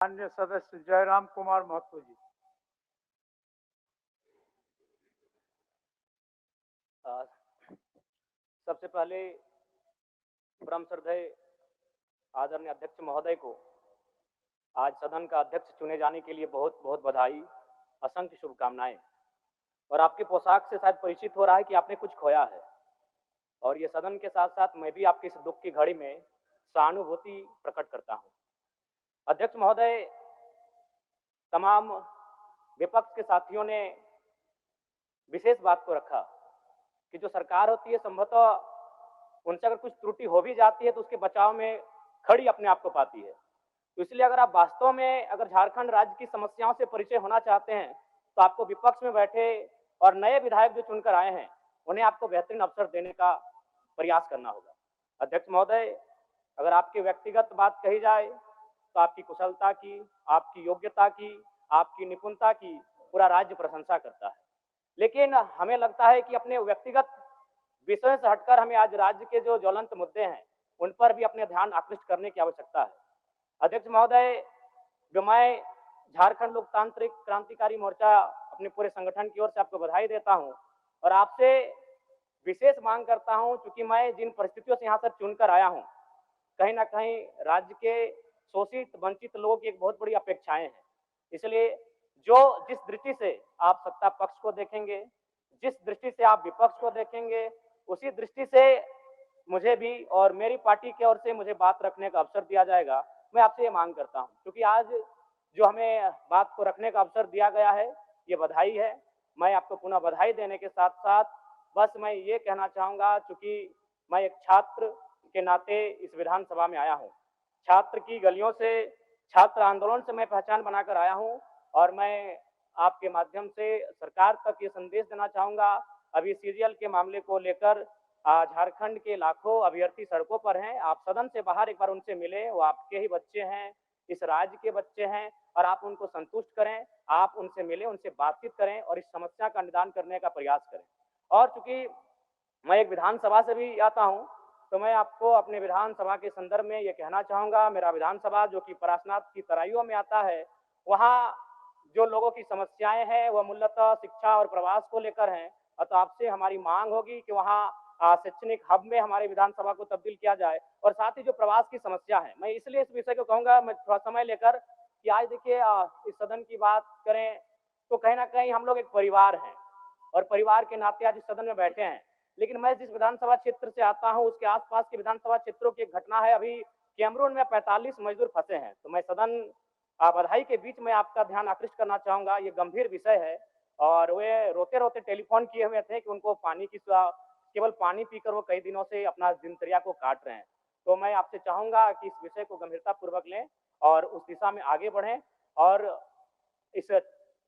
माननीय सदस्य जयराम कुमार महतो जी। सबसे पहले परम श्रद्धेय आदरणीय अध्यक्ष महोदय को आज सदन का अध्यक्ष चुने जाने के लिए बहुत बहुत बधाई, असंख्य शुभकामनाएं। और आपके पोशाक से शायद परिचित हो रहा है कि आपने कुछ खोया है, और ये सदन के साथ साथ मैं भी आपकी इस दुख की घड़ी में सहानुभूति प्रकट करता हूं। अध्यक्ष महोदय, तमाम विपक्ष के साथियों ने विशेष बात को रखा कि जो सरकार होती है संभवतः उनसे अगर कुछ त्रुटि हो भी जाती है तो उसके बचाव में खड़ी अपने आप को पाती है। तो इसलिए अगर आप वास्तव में अगर झारखंड राज्य की समस्याओं से परिचय होना चाहते हैं तो आपको विपक्ष में बैठे और नए विधायक जो चुनकर आए हैं उन्हें आपको बेहतरीन अवसर देने का प्रयास करना होगा। अध्यक्ष महोदय, अगर आपकी व्यक्तिगत बात कही जाए तो आपकी कुशलता की, आपकी योग्यता की, आपकी निपुणता की पूरा राज्य प्रशंसा करता है, लेकिन हमें लगता है कि अपने व्यक्तिगत विषय से हटकर हमें आज राज्य के जो ज्वलंत मुद्दे हैं उन पर भी अपने ध्यान आकृष्ट करने की आवश्यकता है। अध्यक्ष महोदय, जो मैं झारखंड लोकतांत्रिक क्रांतिकारी मोर्चा अपने पूरे संगठन की ओर से आपको बधाई देता हूं और आपसे विशेष मांग करता हूं, क्योंकि मैं जिन परिस्थितियों से यहां से चुनकर आया हूं, कहीं ना कहीं राज्य के शोषित वंचित लोगों की एक बहुत बड़ी अपेक्षाएं हैं। इसलिए जिस दृष्टि से आप सत्ता पक्ष को देखेंगे, जिस दृष्टि से आप विपक्ष को देखेंगे, उसी दृष्टि से मुझे भी और मेरी पार्टी की ओर से मुझे बात रखने का अवसर दिया जाएगा। मैं आपसे ये मांग करता हूं, क्योंकि आज जो हमें बात को रखने का अवसर दिया गया है ये बधाई है। मैं आपको पुनः बधाई देने के साथ साथ बस मैं ये कहना चाहूंगा, चूंकि मैं एक छात्र के नाते इस विधानसभा में आया हूँ, छात्र की गलियों से, छात्र आंदोलन से मैं पहचान बनाकर आया हूँ, और मैं आपके माध्यम से सरकार तक ये संदेश देना चाहूंगा। अभी सीरियल के मामले को लेकर झारखंड के लाखों अभ्यर्थी सड़कों पर हैं। आप सदन से बाहर एक बार उनसे मिले, वो आपके ही बच्चे हैं, इस राज्य के बच्चे हैं, और आप उनको संतुष्ट करें, आप उनसे मिले, उनसे बातचीत करें और इस समस्या का निदान करने का प्रयास करें। और चूंकि मैं एक विधानसभा से भी आता हूं, तो मैं आपको अपने विधानसभा के संदर्भ में ये कहना चाहूंगा, मेरा विधानसभा जो कि परासनाथ की तराइयों में आता है, वहाँ जो लोगों की समस्याएं हैं वह मूलतः शिक्षा और प्रवास को लेकर हैं। तो आपसे हमारी मांग होगी कि वहाँ शैक्षणिक हब में हमारे विधानसभा को तब्दील किया जाए, और साथ ही जो प्रवास की समस्या है, मैं इसलिए इस विषय को कहूंगा, मैं थोड़ा समय लेकर, कि आज देखिए इस सदन की बात करें तो कहीं ना कहीं हम लोग एक परिवार हैं और परिवार के नाते आज इस सदन में बैठे हैं। लेकिन मैं जिस विधानसभा क्षेत्र से आता हूं उसके आसपास के विधानसभा क्षेत्रों की एक घटना है। अभी कैमरून में 45 मजदूर फंसे हैं, तो मैं सदन बधाई के बीच में आपका ध्यान आकृष्ट करना चाहूंगा। ये गंभीर विषय है और वे रोते रोते टेलीफोन किए हुए थे कि उनको पानी की, केवल पानी पीकर वो कई दिनों से अपना दिनचर्या को काट रहे हैं। तो मैं आपसे चाहूंगा कि इस विषय को गंभीरता पूर्वक लें और उस दिशा में आगे बढ़ें, और इस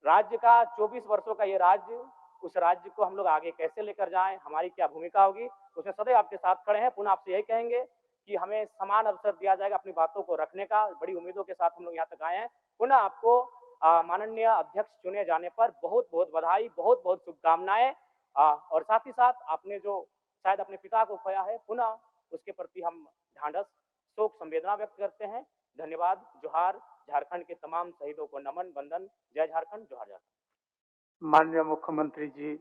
राज्य का 24 वर्षों का ये राज्य, उस राज्य को हम लोग आगे कैसे लेकर जाएं, हमारी क्या भूमिका होगी, उसमें सदैव आपके साथ खड़े हैं। पुनः आपसे यही कहेंगे कि हमें समान अवसर दिया जाएगा अपनी बातों को रखने का। बड़ी उम्मीदों के साथ हम लोग यहाँ तक आए हैं। पुनः आपको माननीय अध्यक्ष चुने जाने पर बहुत बहुत बधाई, बहुत बहुत शुभकामनाएं। और साथ ही साथ आपने जो शायद अपने पिता को खोया है, पुनः उसके प्रति हम ढांढस, शोक संवेदना व्यक्त करते हैं। धन्यवाद। जोहार। झारखंड के तमाम शहीदों को नमन, वंदन। जय झारखंड, जोहार झारखंड। माननीय मुख्यमंत्री जी।